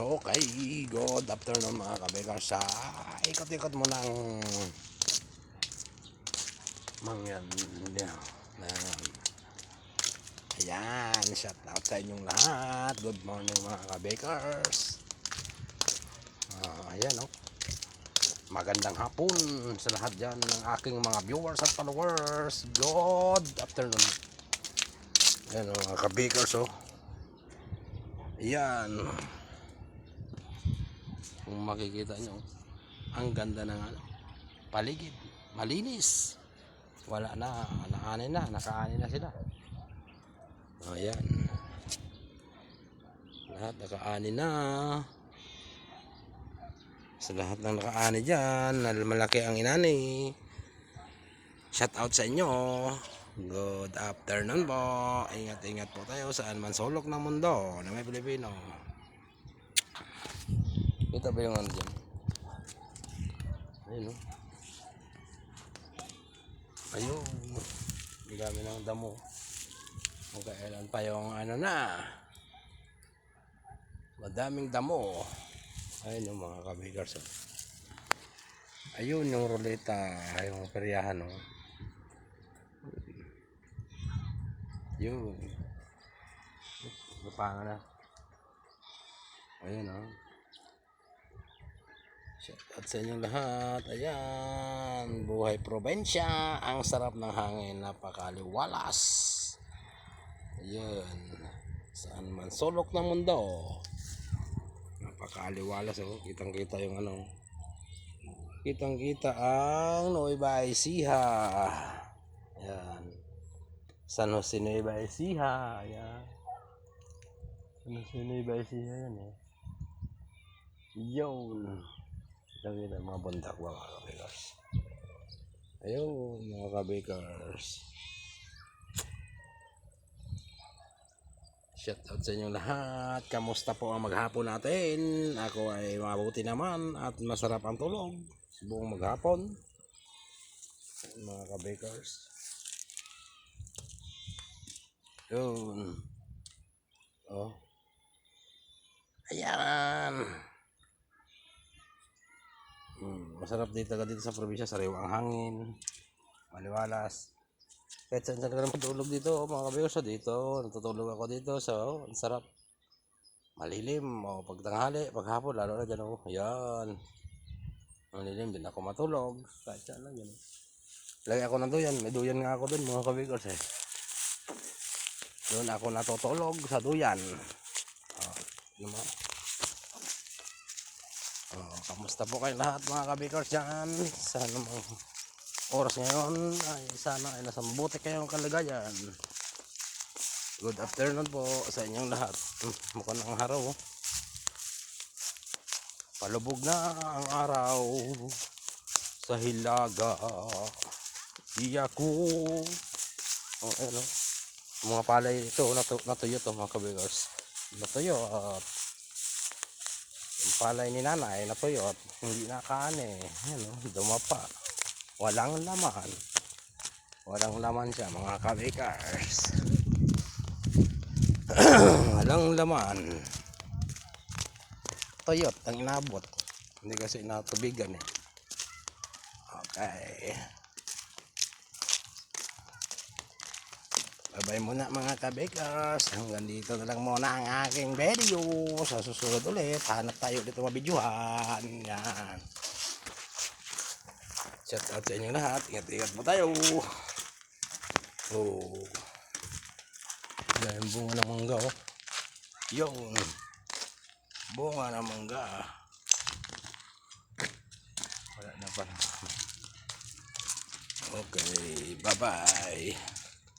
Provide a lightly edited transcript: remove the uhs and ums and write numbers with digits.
Okay, good afternoon mga kabekars. Ikot-ikot mo ng mangyan. Ayan, shout out sa inyong lahat. Good morning mga kabekars. Ayan magandang hapon sa lahat dyan ng aking mga viewers at followers. Good afternoon. Ayan mga kabekars Ayan, kung makikita nyo, ang ganda ng paligid, malinis, wala na, nakaani na sila. Ayan, lahat nakaani na. Sa lahat ng nakaani dyan, malaki ang inani. Shout out sa inyo. Good afternoon po. Ingat-ingat po tayo saan man sulok ng mundo na may Pilipino. Kita ba yung dyan? Ayun ayun, hindi kami ng damo kung kailan pa yung madaming damo. Ayun yung mga kabigars ayun yung ruleta, yung peryahan yun lupangan na. Ayun shout out sa inyong lahat. Ayan, buhay probinsya, ang sarap ng hangin, napakaliwalas. Ayan, saan man sulok ng mundo, napakaliwalas. Kitang kita yung kitang kita ang Nueva Ecija. Ayan, San Jose Nueva Ecija. Ayan, San Jose Nueva Ecija yan yun. Kita mga bundak ba mga kabekars. Ayun mga kabekars, shout out sa inyong lahat. Kamusta po ang maghapon natin? Ako ay mabuti naman at masarap ang tulog buong maghapon mga kabekars. Yun ayan, masarap dito sa probinsya, sariwa ang hangin, maliwalas. Kahit saan ka naman matulog dito mga kabekars. Dito natutulog ako dito, so ang sarap, malilim pagtanghali, paghapon lalo na dyan ayan, malilim din ako matulog kahit saan lang yan. Lagi ako ng duyan, may duyan nga ako dun mga kabekars doon ako natutulog sa duyan. Kamusta po kayo lahat mga kabekars dyan? Sana mga oras ngayon ay sana ay nasa mabuti kayong kalagayan. Good afternoon po sa inyong lahat. Mukhang ang araw palubog na ang araw sa hilaga. Iya ko mga palay ito natuyo to mga kabekars, natuyo at yung palay ni nanay natuyo at hindi nakaani. Dumapa, walang laman siya mga kabekars. Walang laman, tuyot ang inabot, hindi kasi natubigan Okay, bye-bye muna mga kabekars. Hanggang dito na lang muna ang aking video. Sa susunod ulit, hanap tayo dito mabidyuhan. Yan. Shout out sa inyo lahat. Ingat-ingat po tayo. Yan, bunga ng mangga Yun, bunga ng mangga. Wala na pala. Okay, bye-bye.